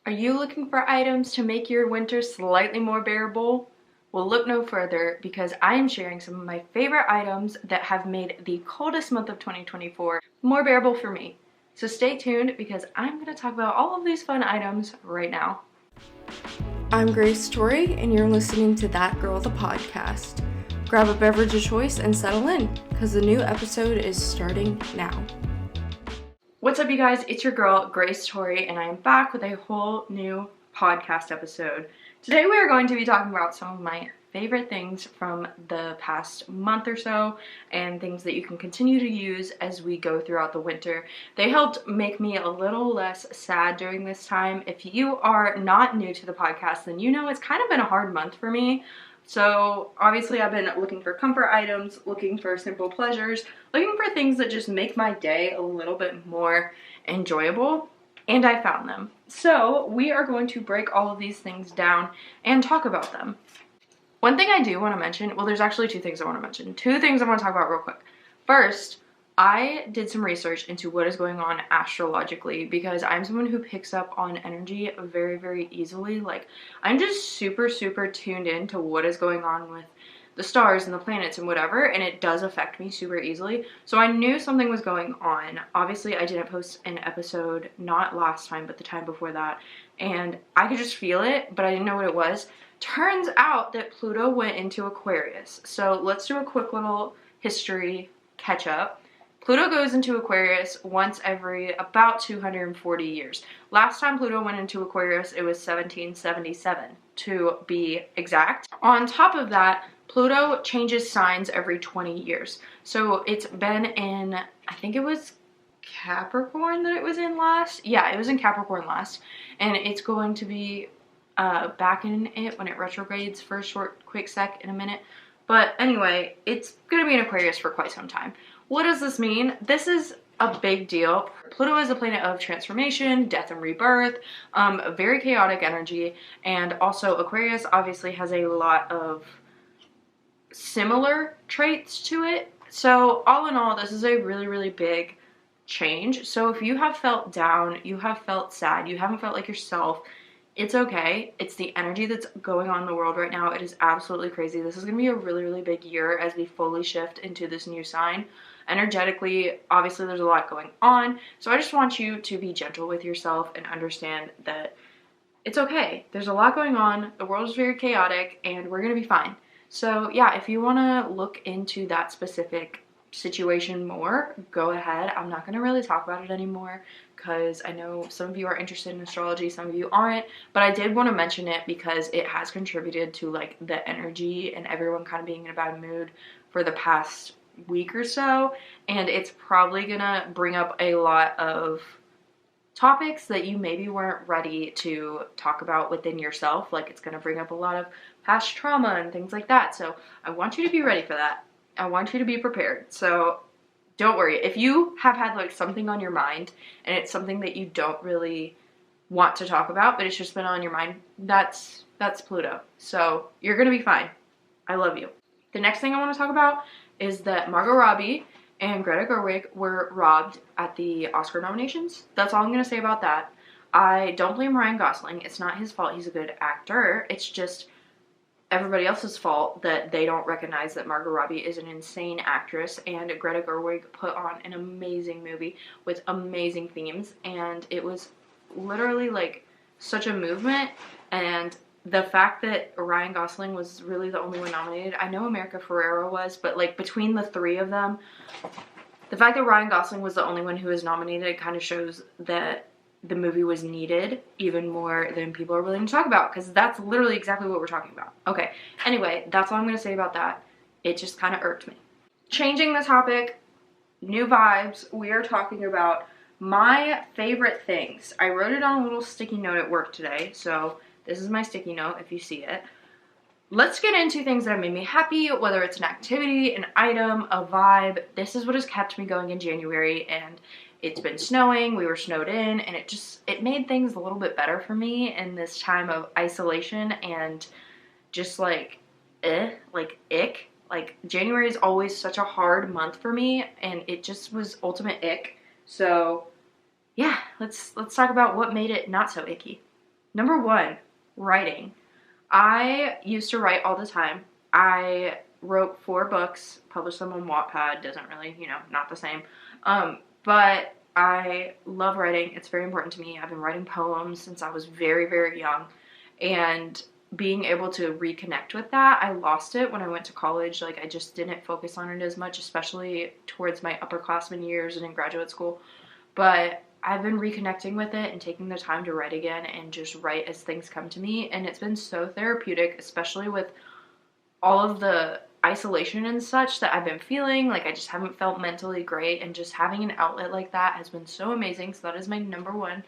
Are you looking for items to make your winter slightly more bearable? Well, look no further because I am sharing some of my favorite items that have made the coldest month of 2024 more bearable for me. So stay tuned because I'm going to talk about all of these fun items right now. I'm Grace Torrey and you're listening to That Girl the Podcast. Grab a beverage of choice and settle in because the new episode is starting now. What's up, you guys? It's your girl, Grace Torrey, and I am back with a whole new podcast episode. Today we are going to be talking about some of my favorite things from the past month or so, and things that you can continue to use as we go throughout the winter. They helped make me a little less sad during this time. If you are not new to the podcast, then you know it's kind of been a hard month for me. So obviously I've been looking for comfort items, looking for simple pleasures, looking for things that just make my day a little bit more enjoyable, and I found them. So we are going to break all of these things down and talk about them. One thing I do want to mention, well, there's actually two things I want to mention. Two things I want to talk about real quick. First, I did some research into what is going on astrologically because I'm someone who picks up on energy very, very easily. Like, I'm just super, super tuned in to what is going on with the stars and the planets and whatever, and it does affect me super easily. So I knew something was going on. Obviously, I didn't post an episode, not last time, but the time before that, and I could just feel it, but I didn't know what it was. Turns out that Pluto went into Aquarius. So let's do a quick little history catch up. Pluto goes into Aquarius once every about 240 years. Last time Pluto went into Aquarius, it was 1777 to be exact. On top of that, Pluto changes signs every 20 years. So it's been in, I think it was Capricorn that it was in last. Yeah, it was in Capricorn last. And it's going to be back in it when it retrogrades for a short, quick sec in a minute. But anyway, it's going to be in Aquarius for quite some time. What does this mean? This is a big deal. Pluto is a planet of transformation, death and rebirth, very chaotic energy, and also Aquarius obviously has a lot of similar traits to it. So all in all, this is a really, really big change. So if you have felt down, you have felt sad, you haven't felt like yourself, it's okay. It's the energy that's going on in the world right now. It is absolutely crazy. This is going to be a really, really big year as we fully shift into this new sign. Energetically, obviously there's a lot going on. So I just want you to be gentle with yourself and understand that it's okay. There's a lot going on. The world is very chaotic and we're going to be fine. So yeah, if you want to look into that specific situation more, go ahead. I'm not going to really talk about it anymore because I know some of you are interested in astrology, some of you aren't, but I did want to mention it because it has contributed to like the energy and everyone kind of being in a bad mood for the past week or so, and it's probably gonna bring up a lot of topics that you maybe weren't ready to talk about within yourself. Like, it's gonna bring up a lot of past trauma and things like that, so I want you to be ready for that. I want you to be prepared. So don't worry. If you have had like something on your mind and it's something that you don't really want to talk about, but it's just been on your mind, that's Pluto. So you're going to be fine. I love you. The next thing I want to talk about is that Margot Robbie and Greta Gerwig were robbed at the Oscar nominations. That's all I'm going to say about that. I don't blame Ryan Gosling. It's not his fault. He's a good actor. It's just everybody else's fault that they don't recognize that Margot Robbie is an insane actress, and Greta Gerwig put on an amazing movie with amazing themes, and it was literally like such a movement. And the fact that Ryan Gosling was really the only one nominated, I know America Ferrera was, but like between the three of them, the fact that Ryan Gosling was the only one who was nominated kind of shows that the movie was needed even more than people are willing to talk about, because that's literally exactly what we're talking about. Okay, anyway, that's all I'm going to say about that. It just kind of irked me. Changing the topic, new vibes, we are talking about my favorite things. I wrote it on a little sticky note at work today, so this is my sticky note if you see it. Let's get into things that have made me happy, whether it's an activity, an item, a vibe. This is what has kept me going in January, and it's been snowing, we were snowed in, and it made things a little bit better for me in this time of isolation and just like, ick. Like, January is always such a hard month for me, and it just was ultimate ick. So, yeah, let's talk about what made it not so icky. Number one, writing. I used to write all the time. I wrote 4 books, published them on Wattpad, doesn't really, not the same. But I love writing. It's very important to me. I've been writing poems since I was very, very young. And being able to reconnect with that, I lost it when I went to college. Like, I just didn't focus on it as much, especially towards my upperclassmen years and in graduate school. But I've been reconnecting with it and taking the time to write again and just write as things come to me. And it's been so therapeutic, especially with all of the isolation and such that I've been feeling. Like, I just haven't felt mentally great, and just having an outlet like that has been so amazing. So that is my number one.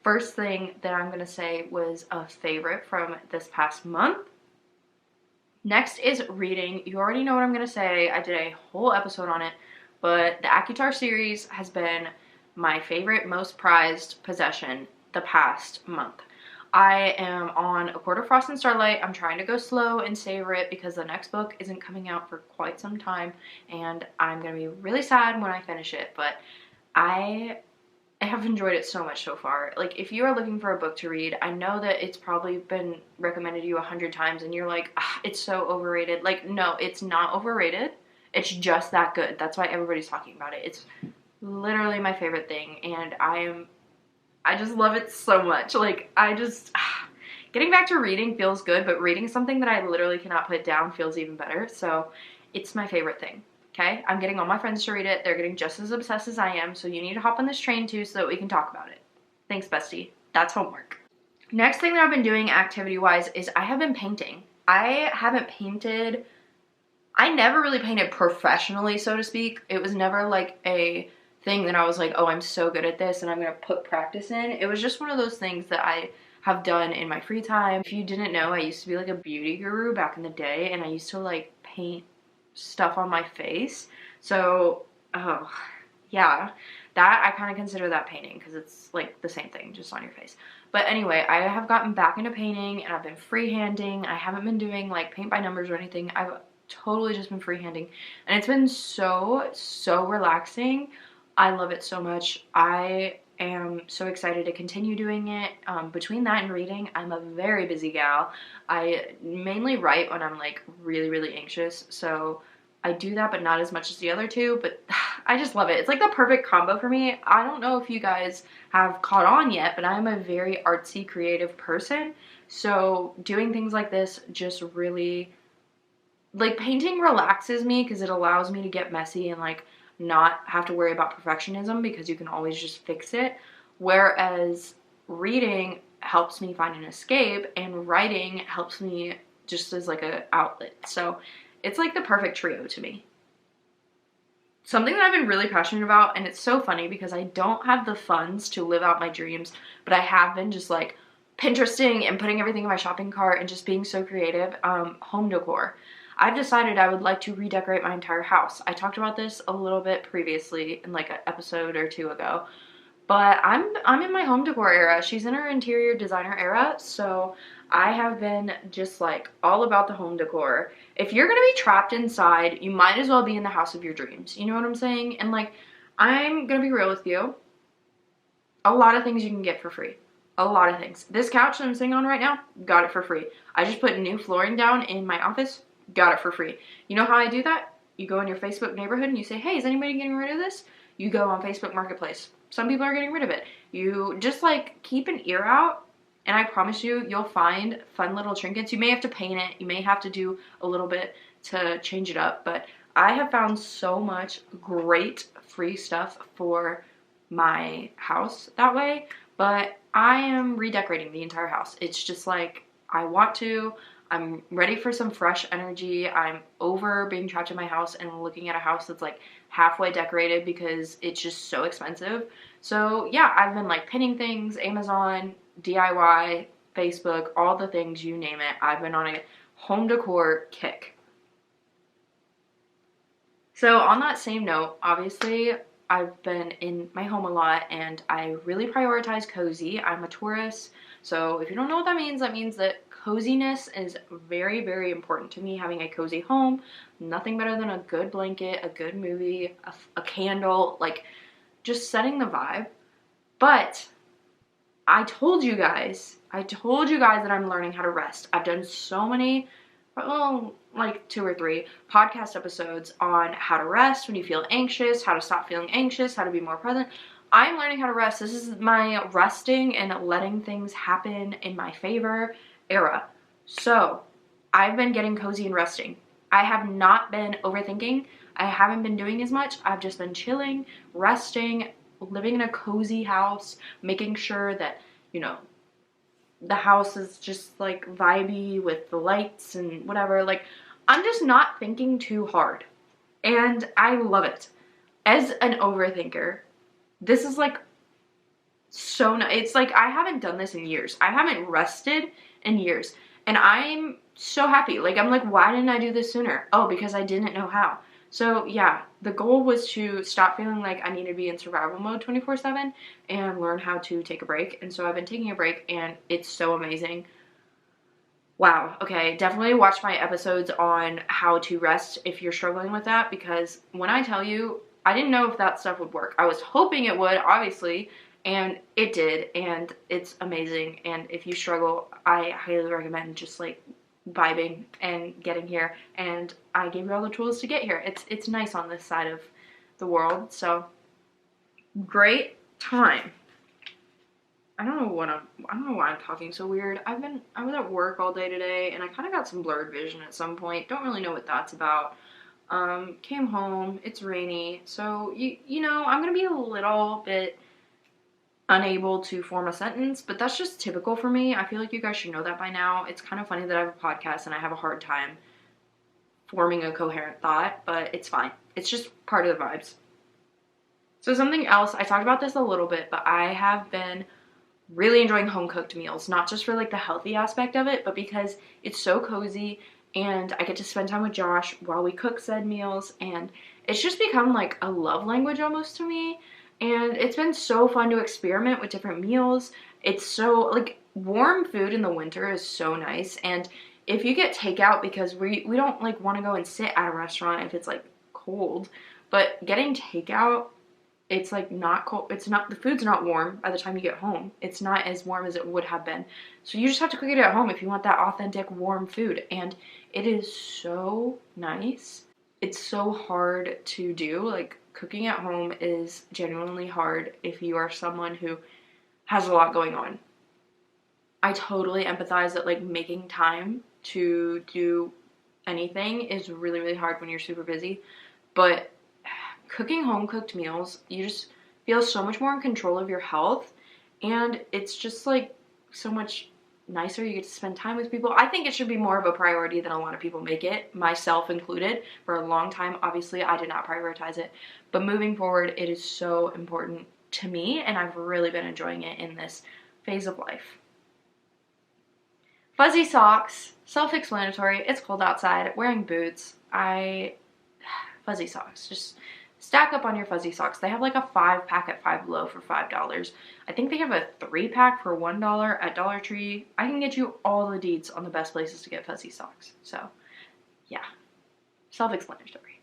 First thing that I'm going to say was a favorite from this past month. Next is reading. You already know what I'm going to say. I did a whole episode on it, but the ACOTAR series has been my favorite, most prized possession the past month. I am on A Court of Frost and Starlight. I'm trying to go slow and savor it because the next book isn't coming out for quite some time, and I'm going to be really sad when I finish it, but I have enjoyed it so much so far. Like, if you are looking for a book to read, I know that it's probably been recommended to you 100 times and you're like, it's so overrated. Like, no, it's not overrated. It's just that good. That's why everybody's talking about it. It's literally my favorite thing, and I just love it so much. Like, getting back to reading feels good, but reading something that I literally cannot put down feels even better. So it's my favorite thing. Okay, I'm getting all my friends to read it. They're getting just as obsessed as I am, so you need to hop on this train too so that we can talk about it. Thanks, bestie. That's homework. Next thing that I've been doing activity-wise is I have been painting. I never really painted professionally, so to speak. It was never like a thing that I was like, oh, I'm so good at this and I'm going to put practice in. It was just one of those things that I have done in my free time. If you didn't know, I used to be like a beauty guru back in the day, and I used to like paint stuff on my face. So, yeah, that I kind of consider that painting because it's like the same thing, just on your face. But anyway, I have gotten back into painting and I've been freehanding. I haven't been doing like paint by numbers or anything. I've totally just been freehanding, and it's been so relaxing. I love it so much. I am so excited to continue doing it. Between that and reading, I'm a very busy gal. I mainly write when I'm like really anxious, so I do that, but not as much as the other two, but I just love it. It's like the perfect combo for me. I don't know if you guys have caught on yet, but I'm a very artsy, creative person, so doing things like this just really, like, painting relaxes me because it allows me to get messy and like not have to worry about perfectionism because you can always just fix it. Whereas reading helps me find an escape, and writing helps me just as like an outlet. So it's like the perfect trio to me. Something that I've been really passionate about, and it's so funny because I don't have the funds to live out my dreams, but I have been just like Pinteresting and putting everything in my shopping cart and just being so creative. Home decor. I've decided I would like to redecorate my entire house. I talked about this a little bit previously in like an episode or two ago, but I'm in my home decor era. She's in her interior designer era, so I have been just like all about the home decor. If you're gonna be trapped inside, you might as well be in the house of your dreams. You know what I'm saying? And like, I'm gonna be real with you. A lot of things you can get for free. A lot of things. This couch that I'm sitting on right now, got it for free. I just put new flooring down in my office, got it for free. You know how I do that? You go in your Facebook neighborhood and you say, hey, is anybody getting rid of this? You go on Facebook Marketplace. Some people are getting rid of it. You just like keep an ear out, and I promise you, you'll find fun little trinkets. You may have to paint it. You may have to do a little bit to change it up, but I have found so much great free stuff for my house that way. But I am redecorating the entire house. It's just like, I want to. I'm ready for some fresh energy. I'm over being trapped in my house and looking at a house that's like halfway decorated because it's just so expensive. So yeah, I've been like pinning things, Amazon, DIY, Facebook, all the things, you name it. I've been on a home decor kick. So on that same note, obviously I've been in my home a lot and I really prioritize cozy. I'm a Taurus, so if you don't know what that means that coziness is very important to me. Having a cozy home, nothing better than a good blanket, a good movie, a candle, like just setting the vibe. But I told you guys that I'm learning how to rest. I've done so many, well, like 2 or 3 podcast episodes on how to rest when you feel anxious, how to stop feeling anxious, how to be more present. I'm learning how to rest. This is my resting and letting things happen in my favor era. So I've been getting cozy and resting. I have not been overthinking. I haven't been doing as much. I've just been chilling, resting, living in a cozy house, making sure that, you know, the house is just like vibey with the lights and whatever. Like, I'm just not thinking too hard. And I love it. As an overthinker, this is like so nice. It's like I haven't done this in years. I haven't rested in years. And I'm so happy. Like, I'm like, why didn't I do this sooner? Oh, because I didn't know how. So yeah, the goal was to stop feeling like I need to be in survival mode 24/7 and learn how to take a break. And so I've been taking a break and it's so amazing. Wow, okay, definitely watch my episodes on how to rest if you're struggling with that, because when I tell you, I didn't know if that stuff would work. I was hoping it would, obviously, and it did, and it's amazing. And if you struggle, I highly recommend just like vibing and getting here, and I gave you all the tools to get here. It's nice on this side of the world, so great time. I don't know why I'm talking so weird. I was at work all day today and I kind of got some blurred vision at some point. Don't really know what that's about. Came home, it's rainy, so you know, I'm gonna be a little bit unable to form a sentence, but that's just typical for me. I feel like you guys should know that by now. It's kind of funny that I have a podcast and I have a hard time forming a coherent thought, but it's fine. It's just part of the vibes. So something else, I talked about this a little bit, but I have been really enjoying home cooked meals, not just for like the healthy aspect of it, but because it's so cozy and I get to spend time with Josh while we cook said meals, and it's just become like a love language almost to me. And it's been so fun to experiment with different meals. It's so like warm food in the winter is so nice. And if you get takeout, because we don't like want to go and sit at a restaurant if it's like cold, but getting takeout, it's like not cold. It's not, the food's not warm by the time you get home. It's not as warm as it would have been. So you just have to cook it at home if you want that authentic warm food. And it is so nice. It's so hard to do. Like, cooking at home is genuinely hard if you are someone who has a lot going on. I totally empathize that like making time to do anything is really, really hard when you're super busy. But cooking home cooked meals, you just feel so much more in control of your health, and it's just like so much nicer. You get to spend time with people. I think it should be more of a priority than a lot of people make it, myself included. For a long time, obviously, I did not prioritize it, but moving forward, it is so important to me, and I've really been enjoying it in this phase of life. Fuzzy socks, self-explanatory. It's cold outside. Wearing boots. Fuzzy socks, just stack up on your fuzzy socks. They have like a 5-pack at Five Below for $5. I think they have a 3-pack for $1 at Dollar Tree. I can get you all the deets on the best places to get fuzzy socks. So, yeah, self-explanatory.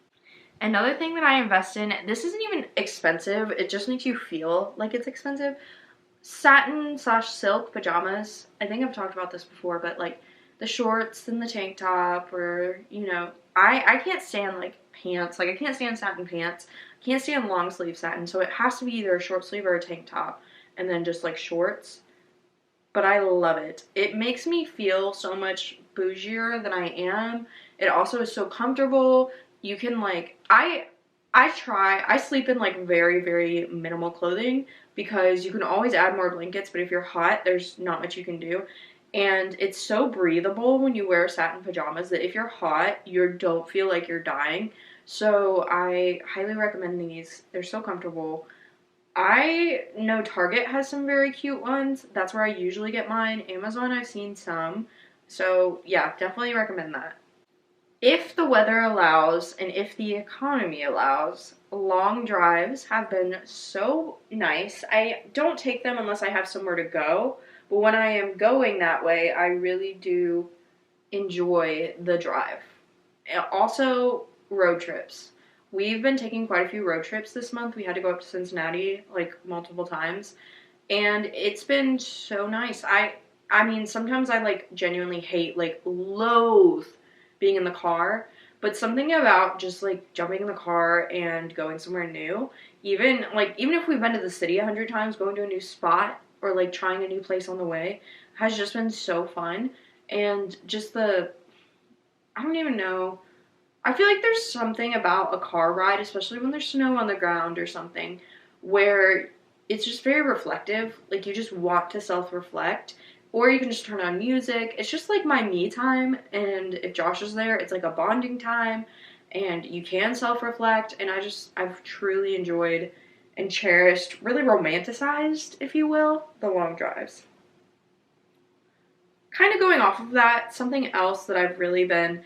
Another thing that I invest in, this isn't even expensive, it just makes you feel like it's expensive. Satin/silk pajamas. I think I've talked about this before, but like the shorts and the tank top, or, you know, I can't stand like pants. Like, I can't stand satin pants. I can't stand long sleeve satin. So it has to be either a short sleeve or a tank top, and then just like shorts. But I love it. It makes me feel so much bougier than I am. It also is so comfortable. You can like, I sleep in like very, very minimal clothing because you can always add more blankets, but if you're hot, there's not much you can do. And it's so breathable when you wear satin pajamas that if you're hot, you don't feel like you're dying. So I highly recommend these. They're so comfortable. I know Target has some very cute ones. That's where I usually get mine. Amazon, I've seen some. So yeah, definitely recommend that. If the weather allows and if the economy allows, long drives have been so nice. I don't take them unless I have somewhere to go. But when I am going that way, I really do enjoy the drive. And also, road trips. We've been taking quite a few road trips this month. We had to go up to Cincinnati like multiple times. and it's been so nice. I mean, sometimes I like genuinely hate, like loathe being in the car, but something about just like jumping in the car and going somewhere new, even if we've been to the city 100 times, going to a new spot or like trying a new place on the way has just been so fun. And just I don't even know. I feel like there's something about a car ride, especially when there's snow on the ground or something, where it's just very reflective. Like you just want to self-reflect, or you can just turn on music. It's just like my me time, and if Josh is there, it's like a bonding time, and you can self-reflect. And I've truly enjoyed and cherished, really romanticized, if you will, the long drives. Kind of going off of that, something else that I've really been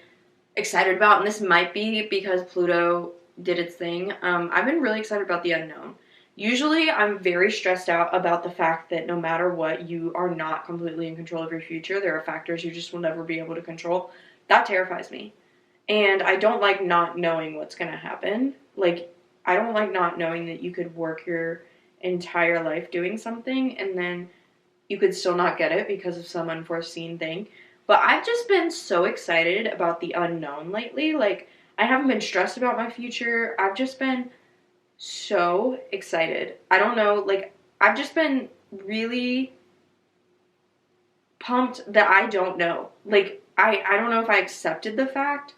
excited about, and this might be because Pluto did its thing. I've been really excited about the unknown. Usually, I'm very stressed out about the fact that no matter what, you are not completely in control of your future. There are factors you just will never be able to control. That terrifies me. And I don't like not knowing what's going to happen. Like, I don't like not knowing that you could work your entire life doing something and then you could still not get it because of some unforeseen thing. But I've just been so excited about the unknown lately. Like, I haven't been stressed about my future. I've just been so excited. I don't know, like, I've just been really pumped that I don't know. Like, I don't know if I accepted the fact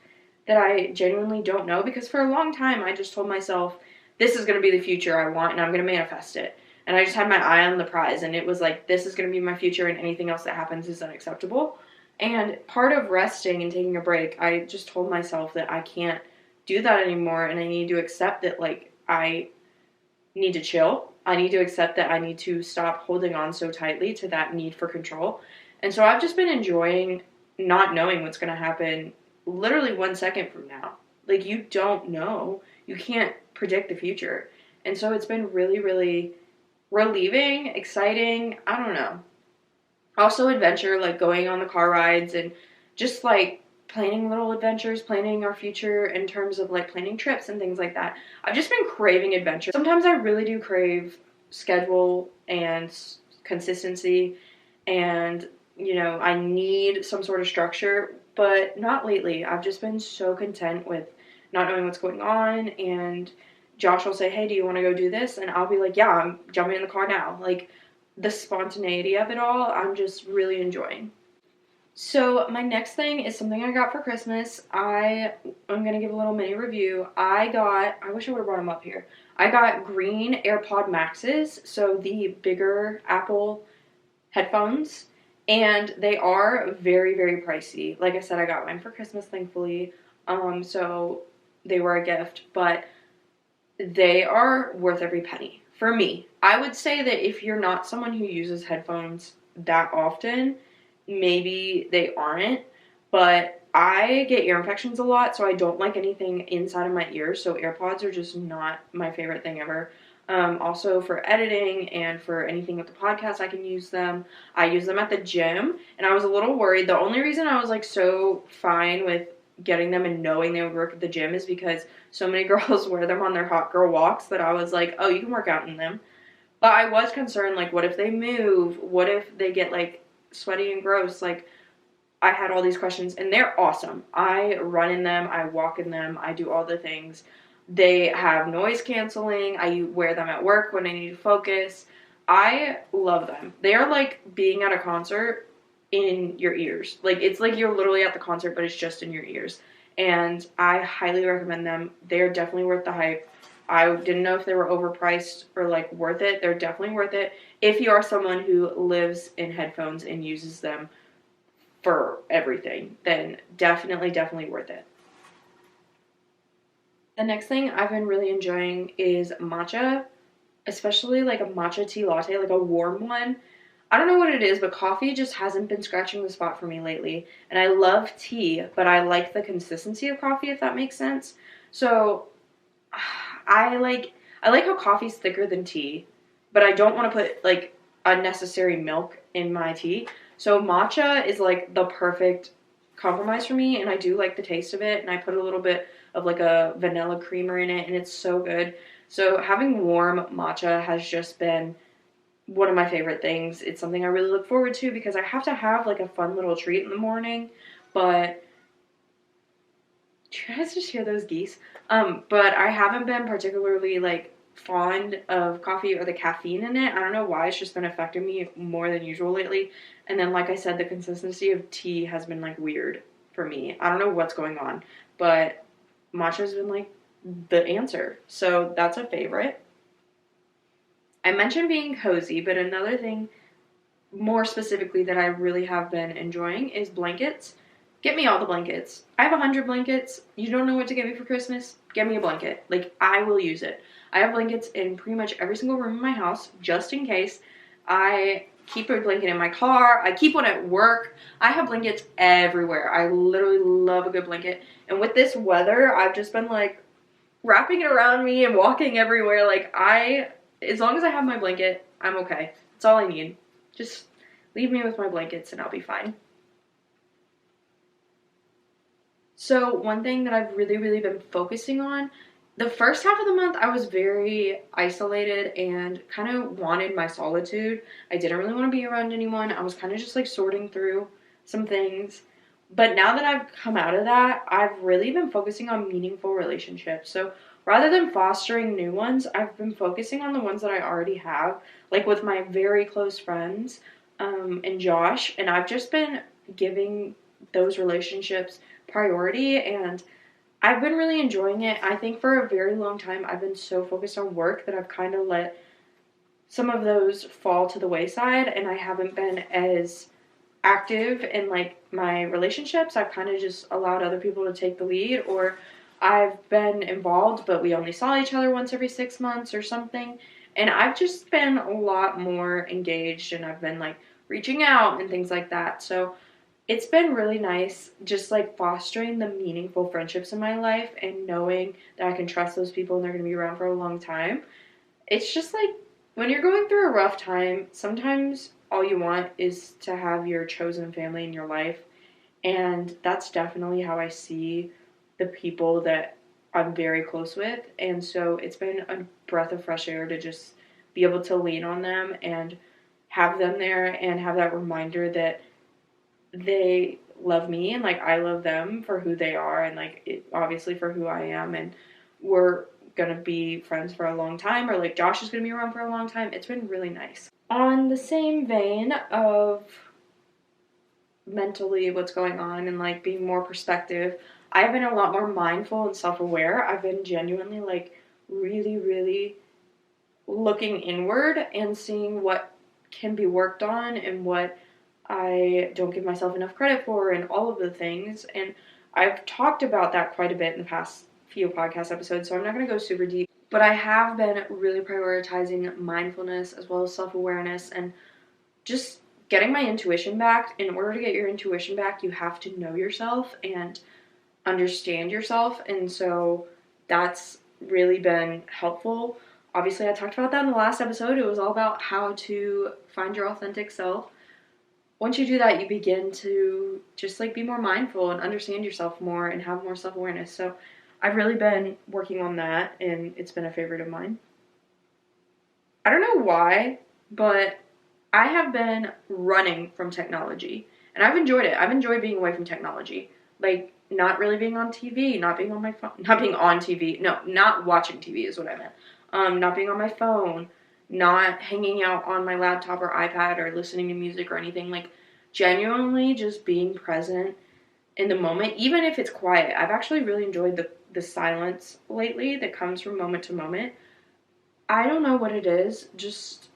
that I genuinely don't know, because for a long time I just told myself, this is going to be the future I want and I'm going to manifest it. And I just had my eye on the prize, and it was like, this is going to be my future and anything else that happens is unacceptable. And part of resting and taking a break, I just told myself that I can't do that anymore, and I need to accept that, like, I need to chill. I need to accept that I need to stop holding on so tightly to that need for control. And so I've just been enjoying not knowing what's going to happen literally 1 second from now. Like, you don't know. You can't predict the future. And so it's been really, really relieving, exciting, I don't know. Also adventure, like going on the car rides and just like planning little adventures, planning our future in terms of like planning trips and things like that. I've just been craving adventure. Sometimes I really do crave schedule and consistency, and I need some sort of structure, but not lately. I've just been so content with not knowing what's going on, and Josh will say, hey, do you want to go do this? And I'll be like, yeah, I'm jumping in the car now. Like, the spontaneity of it all, I'm just really enjoying. So my next thing is something I got for Christmas. I'm going to give a little mini review. I wish I would have brought them up here. I got green AirPod Maxes, so the bigger Apple headphones, and they are very, very pricey. Like I said, I got mine for Christmas, thankfully, so they were a gift, but they are worth every penny. For me, I would say that if you're not someone who uses headphones that often, maybe they aren't, but I get ear infections a lot, so I don't like anything inside of my ears, so AirPods are just not my favorite thing ever. Also for editing and for anything with the podcast, I can use them. I use them at the gym, and I was a little worried. The only reason I was like so fine with getting them and knowing they would work at the gym is because so many girls wear them on their hot girl walks that I was like, oh, you can work out in them. But I was concerned, like, what if they move? What if they get, like, sweaty and gross? Like, I had all these questions, and they're awesome. I run in them. I walk in them. I do all the things. They have noise canceling. I wear them at work when I need to focus. I love them. They are like being at a concert in your ears. Like, it's like you're literally at the concert, but it's just in your ears. And I highly recommend them. They're definitely worth the hype. I didn't know if they were overpriced or like worth it. They're definitely worth it if you are someone who lives in headphones and uses them for everything. Then definitely worth it. The next thing I've been really enjoying is matcha, especially like a matcha tea latte, like a warm one. I don't know what it is, but coffee just hasn't been scratching the spot for me lately. And I love tea, but I like the consistency of coffee, if that makes sense. So I like how coffee's thicker than tea, but I don't want to put like unnecessary milk in my tea. So matcha is like the perfect compromise for me, and I do like the taste of it, and I put a little bit of like a vanilla creamer in it, and it's so good. So having warm matcha has just been one of my favorite things. It's something I really look forward to because I have to have like a fun little treat in the morning. But do you guys just hear those geese? But I haven't been particularly like fond of coffee or the caffeine in it. I don't know why, it's just been affecting me more than usual lately. And then like I said, the consistency of tea has been like weird for me. I don't know what's going on, but matcha's been like the answer. So that's a favorite. I mentioned being cozy, but another thing more specifically that I really have been enjoying is blankets. Get me all the blankets. I have 100 blankets. You don't know what to get me for Christmas? Get me a blanket. Like, I will use it. I have blankets in pretty much every single room in my house, just in case. I keep a blanket in my car. I keep one at work. I have blankets everywhere. I literally love a good blanket. And with this weather, I've just been like wrapping it around me and walking everywhere. Like, as long as I have my blanket, I'm okay. That's all I need. Just leave me with my blankets and I'll be fine. So one thing that I've really, really been focusing on, the first half of the month I was very isolated and kind of wanted my solitude. I didn't really want to be around anyone. I was kind of just like sorting through some things. But now that I've come out of that, I've really been focusing on meaningful relationships. So rather than fostering new ones, I've been focusing on the ones that I already have, like with my very close friends, and Josh. And I've just been giving those relationships priority, and I've been really enjoying it. I think for a very long time I've been so focused on work that I've kind of let some of those fall to the wayside, and I haven't been as active in like my relationships. I've kind of just allowed other people to take the lead, or I've been involved but we only saw each other once every 6 months or something. And I've just been a lot more engaged, and I've been like reaching out and things like that. So it's been really nice just like fostering the meaningful friendships in my life and knowing that I can trust those people and they're going to be around for a long time. It's just like when you're going through a rough time, sometimes all you want is to have your chosen family in your life. And that's definitely how I see the people that I'm very close with. And so it's been a breath of fresh air to just be able to lean on them and have them there and have that reminder that they love me and like I love them for who they are, and like obviously for who I am, and we're gonna be friends for a long time, or like Josh is gonna be around for a long time. It's been really nice. On the same vein of mentally what's going on and like being more perspective, I've been a lot more mindful and self-aware. I've been genuinely like really, really looking inward and seeing what can be worked on and what I don't give myself enough credit for, and all of the things. And I've talked about that quite a bit in the past few podcast episodes, so I'm not going to go super deep. But I have been really prioritizing mindfulness as well as self-awareness and just getting my intuition back. In order to get your intuition back, you have to know yourself and understand yourself. And so that's really been helpful. Obviously, I talked about that in the last episode. It was all about how to find your authentic self. Once you do that, you begin to just like be more mindful and understand yourself more and have more self-awareness. So I've really been working on that, and it's been a favorite of mine. I don't know why, but I have been running from technology, and I've enjoyed it. I've enjoyed being away from technology. Like, not really being on TV, not being on my phone, not being on TV. No, not watching TV is what I meant. Not being on my phone, not hanging out on my laptop or iPad or listening to music or anything. Like, genuinely just being present in the moment, even if it's quiet. I've actually really enjoyed the silence lately that comes from moment to moment. I don't know what it is, just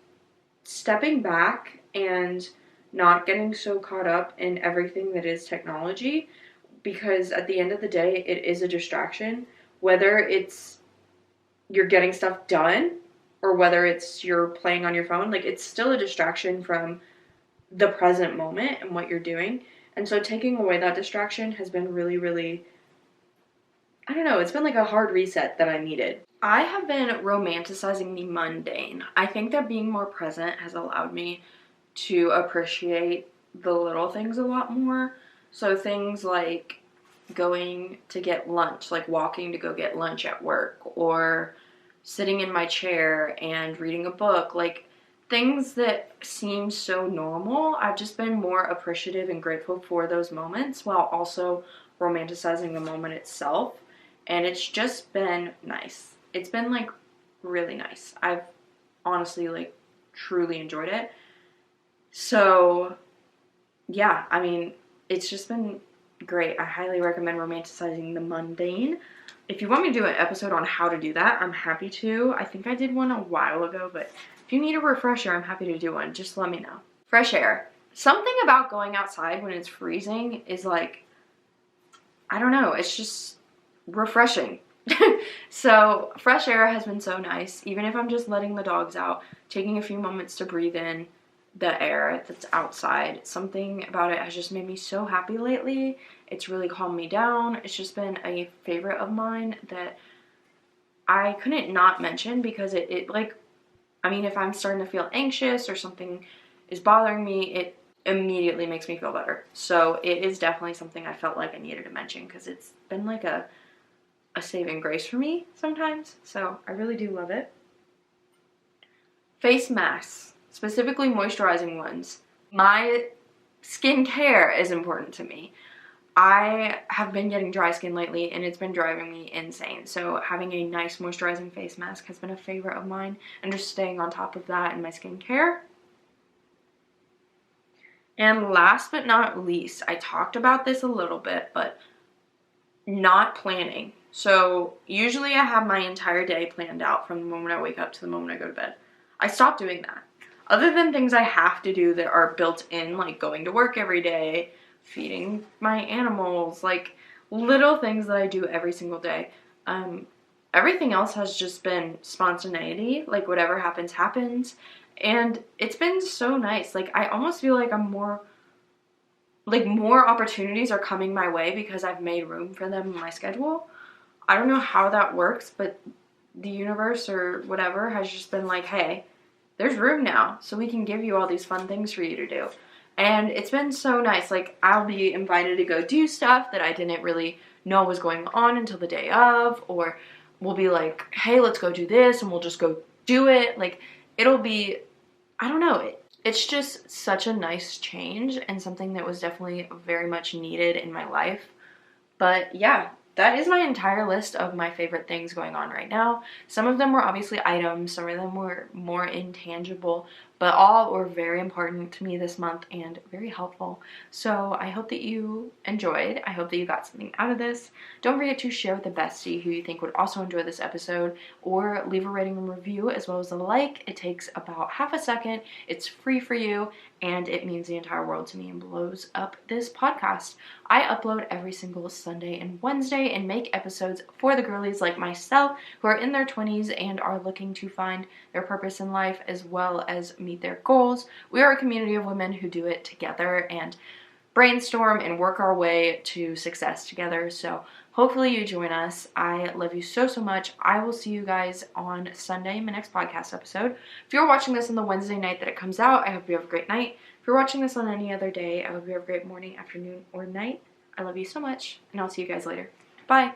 stepping back and not getting so caught up in everything that is technology, because at the end of the day, it is a distraction, whether it's you're getting stuff done or whether it's you're playing on your phone. Like, it's still a distraction from the present moment and what you're doing. And so taking away that distraction has been really, really, I don't know, it's been like a hard reset that I needed. I have been romanticizing the mundane. I think that being more present has allowed me to appreciate the little things a lot more. So things like going to get lunch, like walking to go get lunch at work, or sitting in my chair and reading a book. Like, things that seem so normal, I've just been more appreciative and grateful for those moments while also romanticizing the moment itself. And it's just been nice. It's been like really nice. I've honestly like truly enjoyed it. So yeah, I mean, it's just been great. I highly recommend romanticizing the mundane. If you want me to do an episode on how to do that, I'm happy to. I think I did one a while ago, but if you need a refresher, I'm happy to do one. Just let me know. Fresh air. Something about going outside when it's freezing is like, I don't know, it's just refreshing. So fresh air has been so nice. Even if I'm just letting the dogs out, taking a few moments to breathe in the air that's outside, something about it has just made me so happy lately. It's really calmed me down. It's just been a favorite of mine that I couldn't not mention because it like, I mean, if I'm starting to feel anxious or something is bothering me, it immediately makes me feel better. So it is definitely something I felt like I needed to mention because it's been like a saving grace for me sometimes. So I really do love it. Face masks, specifically moisturizing ones. My skincare is important to me. I have been getting dry skin lately and it's been driving me insane. So having a nice moisturizing face mask has been a favorite of mine, and just staying on top of that in my skincare. And last but not least, I talked about this a little bit, but not planning. So usually I have my entire day planned out from the moment I wake up to the moment I go to bed. I stopped doing that. Other than things I have to do that are built in, like going to work every day, feeding my animals, like little things that I do every single day. Everything else has just been spontaneity, like whatever happens, happens. And it's been so nice. Like I almost feel like I'm more opportunities are coming my way because I've made room for them in my schedule. I don't know how that works, but the universe or whatever has just been like, hey, there's room now, so we can give you all these fun things for you to do. And it's been so nice. Like, I'll be invited to go do stuff that I didn't really know was going on until the day of, or we'll be like, hey, let's go do this, and we'll just go do it. Like, it'll be, I don't know, it's just such a nice change and something that was definitely very much needed in my life. But yeah, that is my entire list of my favorite things going on right now. Some of them were obviously items, some of them were more intangible, but all were very important to me this month and very helpful. So I hope that you enjoyed. I hope that you got something out of this. Don't forget to share with a bestie who you think would also enjoy this episode, or leave a rating and review as well as a like. It takes about half a second. It's free for you, and it means the entire world to me and blows up this podcast. I upload every single Sunday and Wednesday and make episodes for the girlies like myself who are in their 20s and are looking to find their purpose in life as well as meet their goals. We are a community of women who do it together and brainstorm and work our way to success together. So hopefully you join us. I love you so, so much. I will see you guys on Sunday in my next podcast episode. If you're watching this on the Wednesday night that it comes out, I hope you have a great night. If you're watching this on any other day, I hope you have a great morning, afternoon, or night. I love you so much, and I'll see you guys later. Bye.